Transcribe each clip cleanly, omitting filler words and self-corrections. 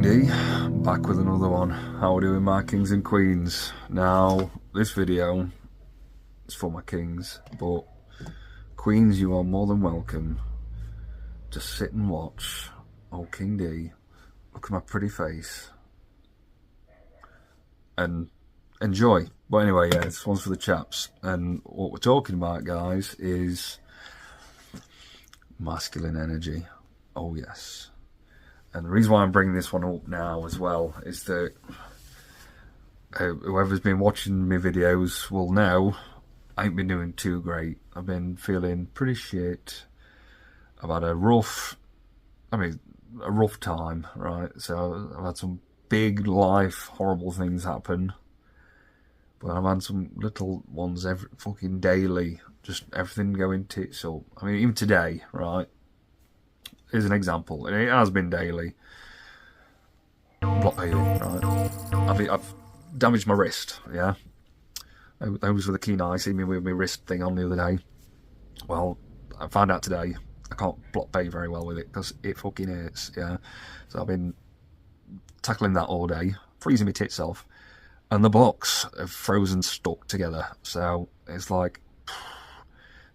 D, back with another one. How we doing, my kings and queens? Now, this video is for my kings, but queens, you are more than welcome to sit and watch old King D look at my pretty face and enjoy. But anyway, yeah, this one's for the chaps, and what we're talking about, guys, is masculine energy. Oh yes. And the reason why I'm bringing this one up now as well is that whoever's been watching my videos will know I ain't been doing too great. I've been feeling pretty shit. I've had a rough time, right? So I've had some big life, horrible things happen. But I've had some little ones every fucking daily, just everything going tits up. I mean, even today, right? Here's an example, and it has been daily. Block pain, right? I've damaged my wrist, yeah? Those were the keen eyes, see me with my wrist thing on the other day. Well, I found out today I can't block pay very well with it because it fucking hurts, yeah? So I've been tackling that all day, freezing my tits off, and the blocks have frozen stuck together. So it's like,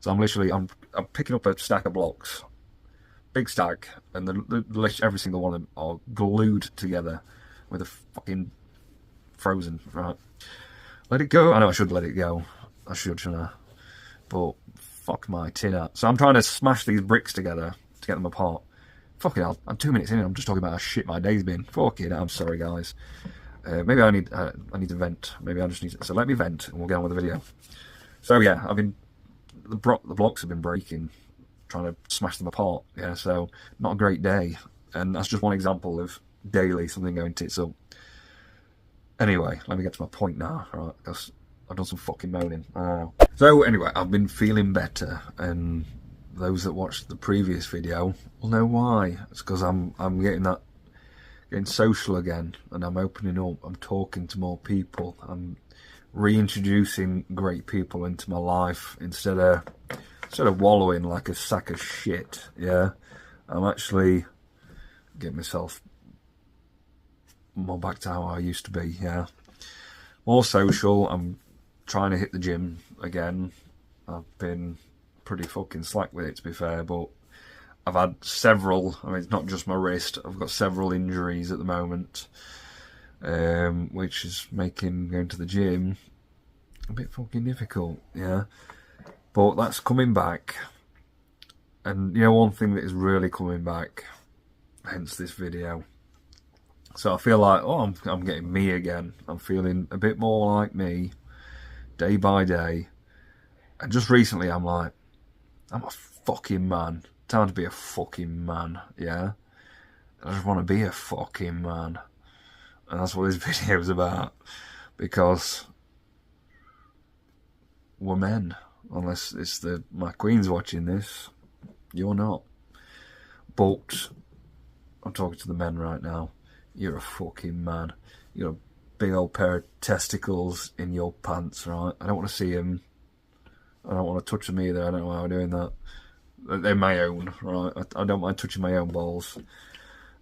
so I'm picking up a stack of blocks, big stack, and every single one of them are glued together with a fucking frozen, right? Let it go. I know I should let it go. I should, shouldn't I? But fuck my tin out. So I'm trying to smash these bricks together to get them apart. Fucking hell, I'm 2 minutes in and I'm just talking about how shit my day's been. Fucking hell, I'm sorry, guys. Maybe I need to vent. Maybe I just need to. So let me vent and we'll get on with the video. So yeah, the blocks have been breaking, trying to smash them apart. Yeah, so not a great day. And that's just one example of daily something going tits up. Anyway, let me get to my point now, right? Because I've done some fucking moaning. So anyway, I've been feeling better, and those that watched the previous video will know why. It's because I'm getting social again, and I'm opening up. I'm talking to more people. I'm reintroducing great people into my life instead of wallowing like a sack of shit. Yeah, I'm actually getting myself more back to how I used to be. Yeah, more social. I'm trying to hit the gym again. I've been pretty fucking slack with it, to be fair, but I've had several, I mean, it's not just my wrist, I've got several injuries at the moment, which is making going to the gym a bit fucking difficult, yeah. But that's coming back, and you know, one thing that is really coming back, hence this video. So I feel like, oh, I'm getting me again. I'm feeling a bit more like me, day by day. And just recently, I'm like, I'm a fucking man. Time to be a fucking man, yeah? I just want to be a fucking man. And that's what this video is about. Because we're men. Unless it's my queen's watching this. You're not. But I'm talking to the men right now. You're a fucking man. You're a big old pair of testicles in your pants, right? I don't want to see them. I don't want to touch them either. I don't know why I'm doing that. They're my own, right? I don't mind touching my own balls.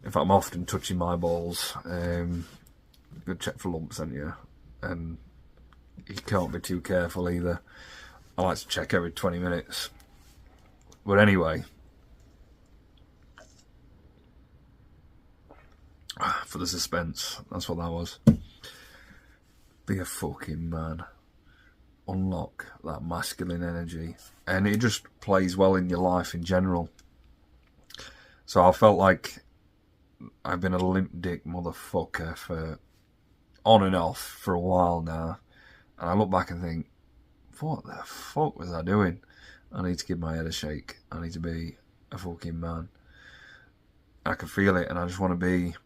In fact, I'm often touching my balls. Good check for lumps, ain't you? And you can't be too careful either. I like to check every 20 minutes. But anyway, for the suspense, that's what that was. Be a fucking man. Unlock that masculine energy, and it just plays well in your life in general. So I felt like I've been a limp dick motherfucker for on and off for a while now, and I look back and think, what the fuck was I doing? I need to give my head a shake. I need to be a fucking man. I can feel it, and I just want to be,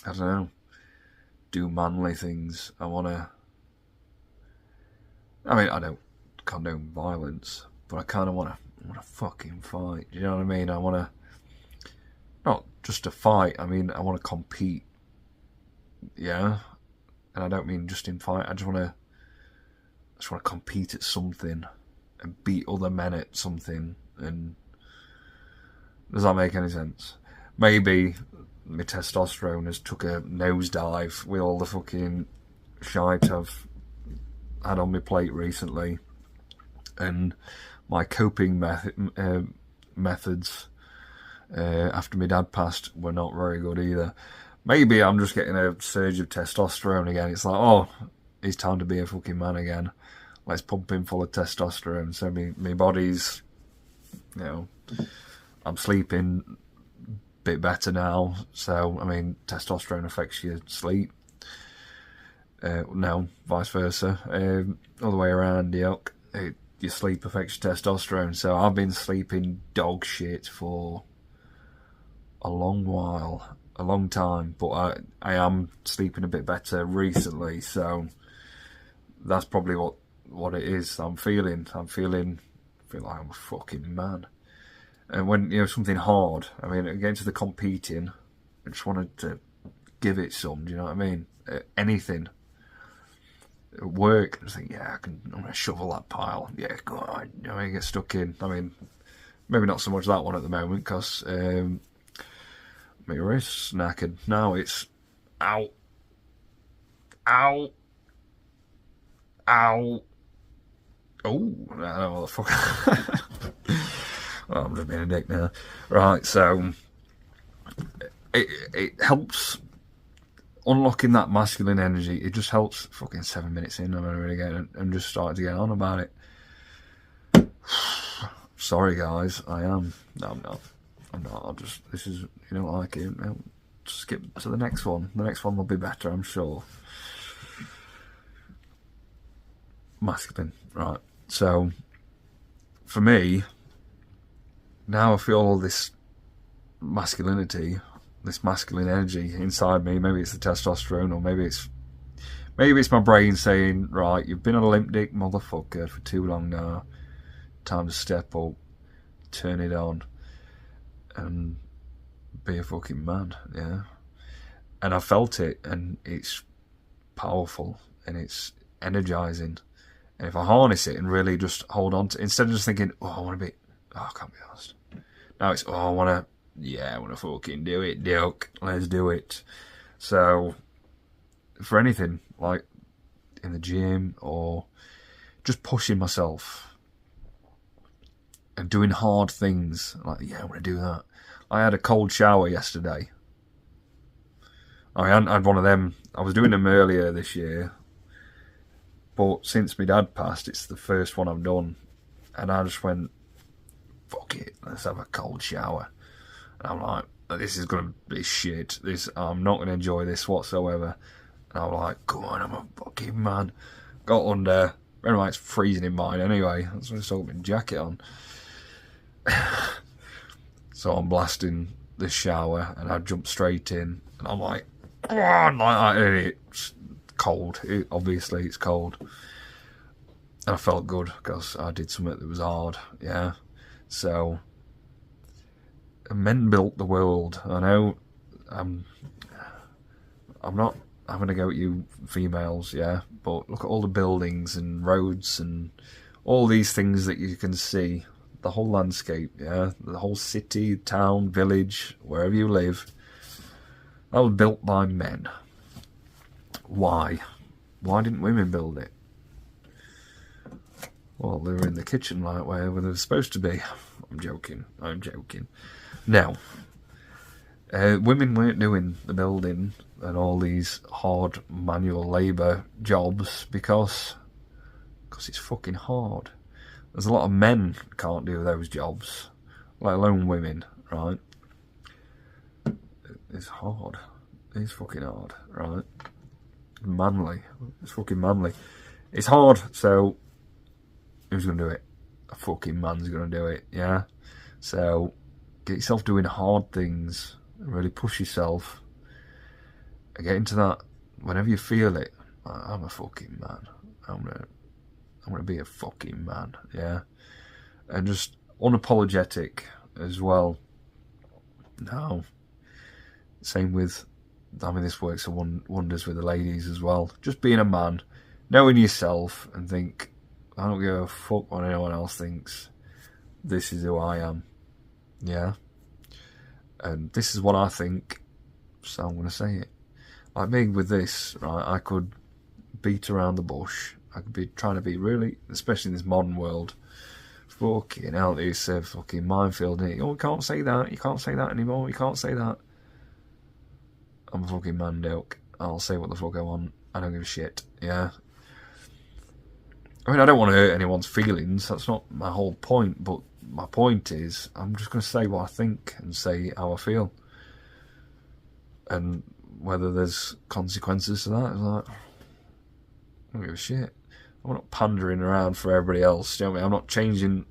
I don't know, do manly things. I don't condone violence, but I kind of want to fucking fight. Do you know what I mean? I want to, not just to fight. I mean, I want to compete. Yeah, and I don't mean just in fight. I just want to compete at something and beat other men at something. And does that make any sense? Maybe my testosterone has took a nosedive with all the fucking shite I've had on my plate recently, and my coping methods after my dad passed were not very good either. Maybe I'm just getting a surge of testosterone again. It's like, oh, it's time to be a fucking man again. Let's pump him full of testosterone. So my body's, you know, I'm sleeping a bit better now. So, I mean, testosterone affects your sleep. No, vice versa. Other way around, yuck. Your sleep affects your testosterone. So I've been sleeping dog shit for a long while, a long time. But I am sleeping a bit better recently. So that's probably what it is. I feel like I'm a fucking man. And when, you know, something hard, I mean, against the competing, I just wanted to give it some, do you know what I mean? Anything. At work, I just think, yeah, I'm going to shovel that pile. Yeah, go on. You know, I get stuck in. I mean, maybe not so much that one at the moment, because my wrist's knackered. Now it's, ow, ow, ow. Oh, I don't know what the fuck. Well, I'm just being a dick now. Right, so it helps unlocking that masculine energy. It just helps. Fucking 7 minutes in, I'm really getting and just started to get on about it. Sorry, guys, I am. No, I'm not. I'll just, this is, you don't like it. I'll just skip to the next one. The next one will be better, I'm sure. Masculine, right. So, for me, now I feel all this masculinity, this masculine energy inside me. Maybe it's the testosterone, or maybe it's my brain saying, right, you've been a limp dick motherfucker for too long now. Time to step up, turn it on, and be a fucking man, yeah. And I felt it, and it's powerful, and it's energizing. And if I harness it and really just hold on to, instead of just thinking, oh, I want to be, oh, I can't be arsed. Now it's, oh, I want to fucking do it, Duke. Let's do it. So, for anything, like in the gym or just pushing myself and doing hard things, like, yeah, I want to do that. I had a cold shower yesterday. I had one of them. I was doing them earlier this year, but since my dad passed, it's the first one I've done. And I just went, fuck it, let's have a cold shower. And I'm like, this is going to be shit. I'm not going to enjoy this whatsoever. And I'm like, come on, I'm a fucking man. Got under. Anyway, it's freezing in mine anyway. That's why I still got my jacket on. So I'm blasting this shower, and I jump straight in. And I'm like, come on, like that. It's cold. Obviously, it's cold. And I felt good because I did something that was hard, yeah. So, men built the world. I know I'm not having to go at you females, yeah, but look at all the buildings and roads and all these things that you can see, the whole landscape, yeah, the whole city, town, village, wherever you live, that was built by men. Why? Why didn't women build it? Well, they were in the kitchen right where they were supposed to be. I'm joking. Now, women weren't doing the building and all these hard manual labour jobs because it's fucking hard. There's a lot of men who can't do those jobs, let alone women, right? It's hard. It's fucking hard, right? Manly. It's fucking manly. It's hard, so who's going to do it? A fucking man's going to do it, yeah? So get yourself doing hard things and really push yourself and get into that whenever you feel it. I'm a fucking man. I'm gonna be a fucking man, yeah? And just unapologetic as well. No. Same with, I mean, this works wonders with the ladies as well. Just being a man, knowing yourself and think, I don't give a fuck what anyone else thinks. This is who I am. Yeah? And this is what I think. So I'm going to say it. Like me with this, right, I could beat around the bush. I could be trying to be really, especially in this modern world, fucking hell, it's a fucking minefield, isn't it? Oh, you can't say that, you can't say that anymore, you can't say that. I'm a fucking man, Dilk. I'll say what the fuck I want. I don't give a shit, yeah? I mean, I don't want to hurt anyone's feelings, that's not my whole point, but my point is, I'm just going to say what I think and say how I feel. And whether there's consequences to that, it's like, I don't give a shit. I'm not pandering around for everybody else, do you know what I mean? I'm not changing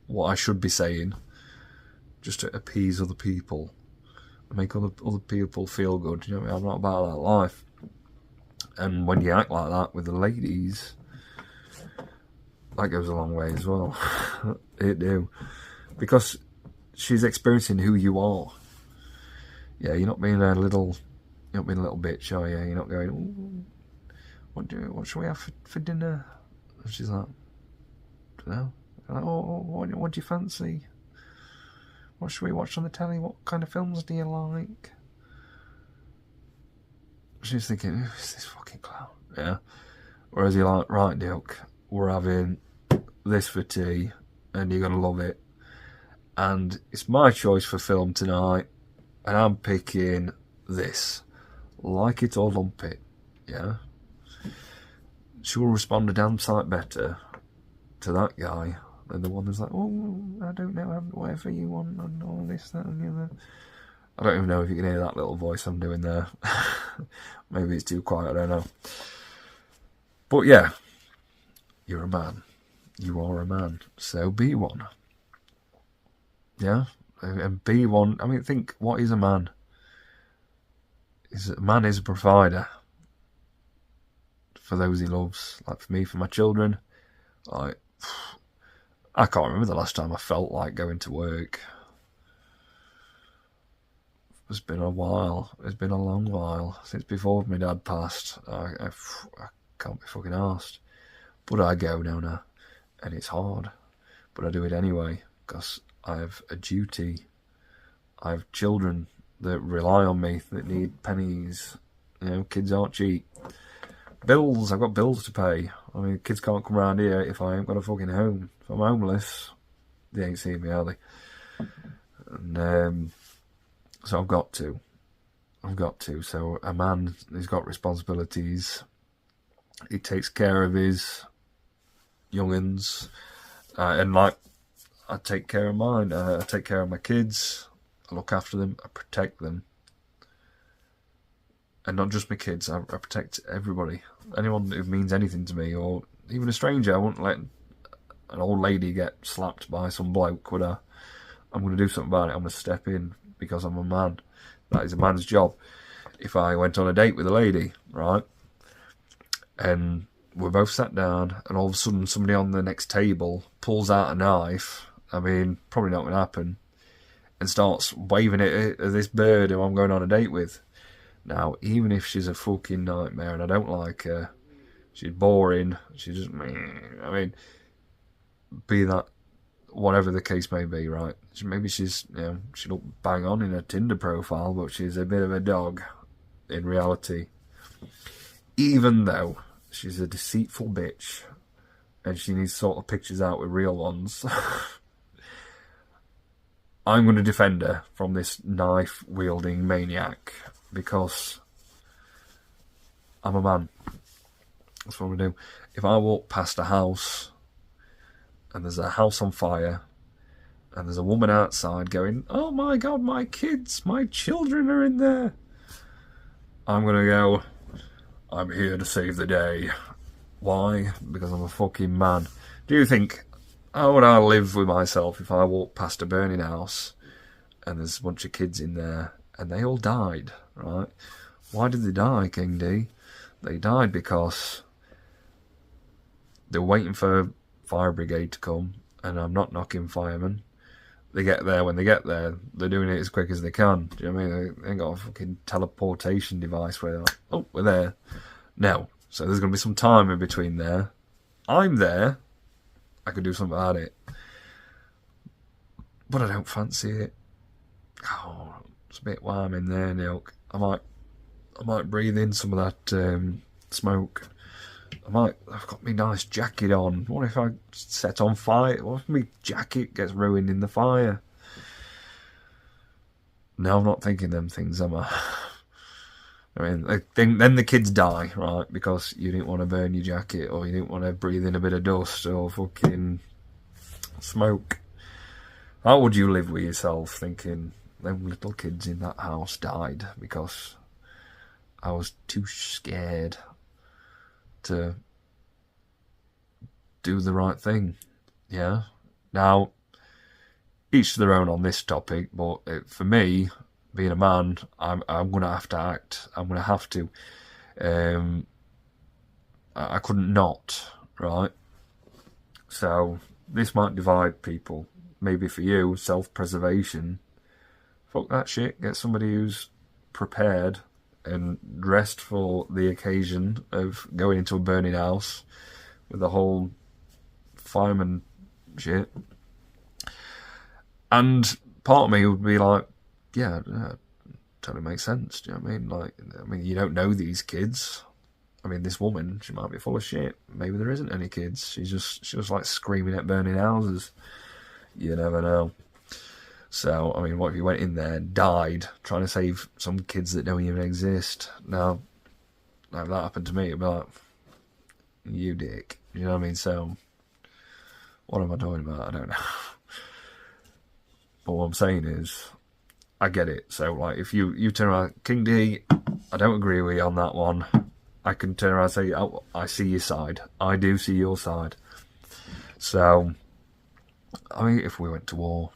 what I should be saying just to appease other people and make other people feel good, do you know what I mean? I'm not about that life. And when you act like that with the ladies, that goes a long way as well. It do. Because she's experiencing who you are. Yeah, you're not being a little bitch, are you? You're not going, ooh, what should we have for dinner? And she's like, I don't know. Like, oh, what do you fancy? What should we watch on the telly? What kind of films do you like? She's thinking, who's this fucking clown? Yeah. Whereas you're like, right, Dilk, we're having this for tea, and you're gonna love it. And it's my choice for film tonight, and I'm picking this. Like it or lump it, yeah? She will respond a damn sight better to that guy than the one that's like, oh, I don't know, whatever you want, and all this, that, and the other. I don't even know if you can hear that little voice I'm doing there. Maybe it's too quiet, I don't know. But yeah, you're a man. You are a man, so be one. Yeah? And be one. I mean, think, what is a man? A man is a provider for those he loves. Like for me, for my children, like, I can't remember the last time I felt like going to work. It's been a while. It's been a long while since before my dad passed. I can't be fucking arsed. But I go now, and it's hard. But I do it anyway, because I have a duty. I have children that rely on me, that need pennies. You know, kids aren't cheap. Bills, I've got bills to pay. I mean, kids can't come around here if I ain't got a fucking home. If I'm homeless, they ain't seeing me, are they? And so I've got to. So a man, he's got responsibilities. He takes care of his young'uns. And like, I take care of mine. I take care of my kids. I look after them. I protect them. And not just my kids. I protect everybody. Anyone who means anything to me, or even a stranger. I wouldn't let an old lady get slapped by some bloke, would I? I'm going to do something about it. I'm going to step in because I'm a man. That is a man's job. If I went on a date with a lady, right, and we're both sat down, and all of a sudden somebody on the next table pulls out a knife, I mean, probably not going to happen, and starts waving it at this bird who I'm going on a date with. Now, even if she's a fucking nightmare and I don't like her, she's boring, she's just, I mean, be that whatever the case may be, right? Maybe she's, you know, she look bang on in her Tinder profile, but she's a bit of a dog in reality. Even though she's a deceitful bitch and she needs sort of pictures out with real ones, I'm going to defend her from this knife-wielding maniac because I'm a man. That's what I'm going to do. If I walk past a house and there's a house on fire and there's a woman outside going, oh my God, my kids, my children are in there, I'm going to go, I'm here to save the day. Why? Because I'm a fucking man. Do you think, how would I live with myself if I walked past a burning house and there's a bunch of kids in there and they all died, right? Why did they die, King D? They died because they're waiting for fire brigade to come, and I'm not knocking firemen. They get there when they get there. They're doing it as quick as they can. Do you know what I mean? They ain't got a fucking teleportation device where they're like, oh, we're there. No. So there's going to be some time in between there. I'm there. I could do something about it. But I don't fancy it. Oh, It's a bit warm in there, Neil. I might breathe in some of that smoke. I've got my nice jacket on. What if I set on fire? What if my jacket gets ruined in the fire? No, I'm not thinking them things, am I? I mean, then the kids die, right? Because you didn't want to burn your jacket, or you didn't want to breathe in a bit of dust or fucking smoke. How would you live with yourself thinking them little kids in that house died because I was too scared to do the right thing? Yeah. Now, each to their own on this topic, but for me, being a man, I'm going to have to act. I'm going to have to. I couldn't not, right? So this might divide people. Maybe for you, self-preservation. Fuck that shit. Get somebody who's prepared and dressed for the occasion of going into a burning house with the whole fireman shit. And part of me would be like, yeah, totally makes sense. Do you know what I mean? Like, you don't know these kids. I mean, this woman, she might be full of shit. Maybe there isn't any kids. She was like screaming at burning houses. You never know. So, I mean, what if you went in there and died trying to save some kids that don't even exist? Now, if that happened to me, it'd be like, you dick. You know what I mean? So, what am I talking about? I don't know. But what I'm saying is, I get it. So, like, if you turn around, King D, I don't agree with you on that one. I can turn around and say, oh, I see your side. I do see your side. So, I mean, if we went to war,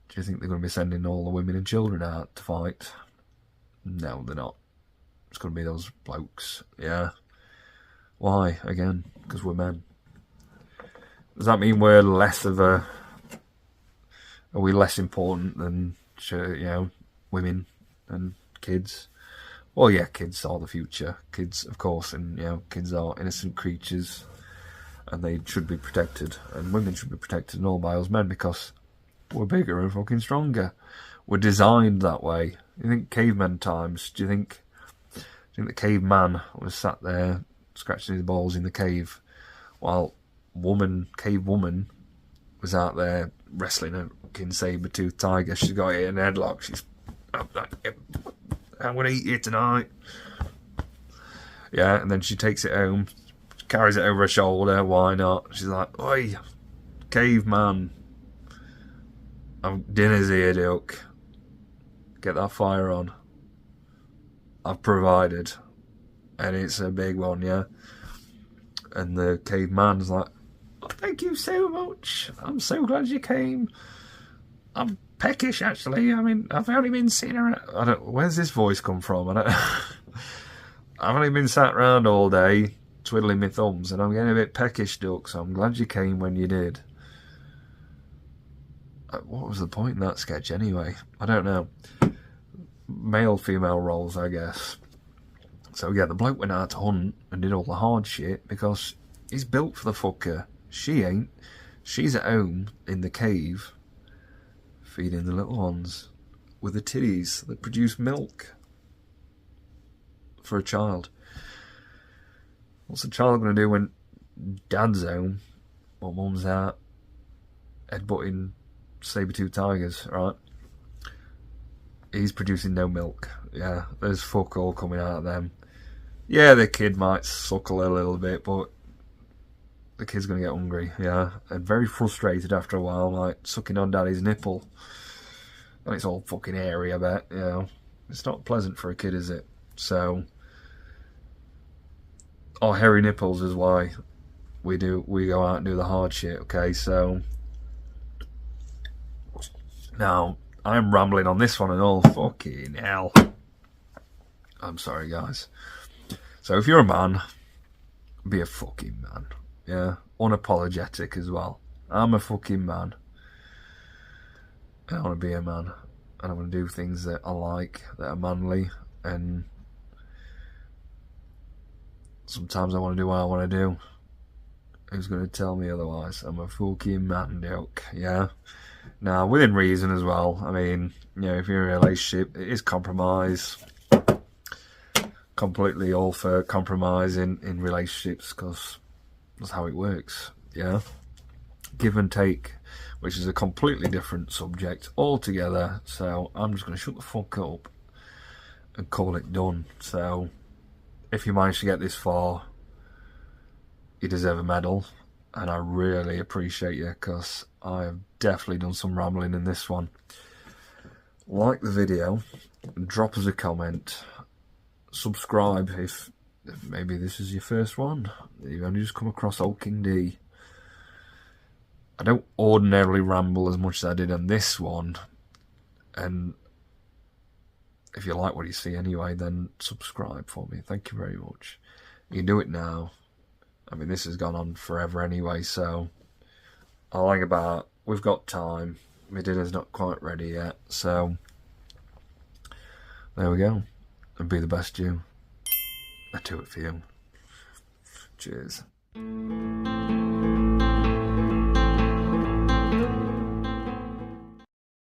do you think they're going to be sending all the women and children out to fight? No, they're not. It's going to be those blokes, yeah. Why? Again, because we're men. Does that mean we're less of a... Are we less important than, women and kids? Well, yeah, kids are the future. Kids, of course, and, kids are innocent creatures, and they should be protected, and women should be protected and all by us men, because we're bigger and fucking stronger. We're designed that way. You think caveman times, do you think the caveman was sat there scratching his balls in the cave, while cave woman was out there wrestling a fucking saber-toothed tiger? She's got it in a headlock. She's, I'm going to eat you tonight. Yeah, and then she takes it home, carries it over her shoulder. Why not? She's like, oi, caveman, dinner's here, duck. Get that fire on. I've provided. And it's a big one, yeah? And the caveman's like, oh, thank you so much. I'm so glad you came. I'm peckish, actually. I mean, I've only been sitting around... Where's this voice come from? I've only been sat around all day, twiddling my thumbs, and I'm getting a bit peckish, duck, so I'm glad you came when you did. What was the point in that sketch, anyway? I don't know. Male-female roles, I guess. So, yeah, the bloke went out to hunt and did all the hard shit because he's built for the fucker. She ain't. She's at home in the cave feeding the little ones with the titties that produce milk for a child. What's the child going to do when dad's home or mum's out headbutting saber-toothed tigers, right? He's producing no milk. Yeah, there's fuck all coming out of them. Yeah, the kid might suckle a little bit, but the kid's going to get hungry, yeah. And very frustrated after a while, like sucking on daddy's nipple. And it's all fucking hairy, I bet, It's not pleasant for a kid, is it? So, our hairy nipples is why we go out and do the hard shit, okay? So, now, I'm rambling on this one and all. Fucking hell. I'm sorry, guys. So if you're a man, be a fucking man. Yeah? Unapologetic as well. I'm a fucking man. I want to be a man. And I want to do things that I like, that are manly. And sometimes I want to do what I want to do. Who's going to tell me otherwise? I'm a fucking man joke, yeah? Now, within reason as well. I mean, you know, if you're in a relationship, it is compromise. Completely all for compromise in relationships, because that's how it works, yeah? Give and take, which is a completely different subject altogether. So I'm just going to shut the fuck up and call it done. So if you managed to get this far, you deserve a medal, and I really appreciate you, because I have definitely done some rambling in this one. Like the video, drop us a comment, subscribe if maybe this is your first one, you've only just come across Old King D. I don't ordinarily ramble as much as I did on this one, and if you like what you see anyway, then subscribe for me. Thank you very much. You can do it now. I mean, this has gone on forever anyway, so I like about, we've got time. My dinner's not quite ready yet, so there we go. And be the best you. I do it for you. Cheers.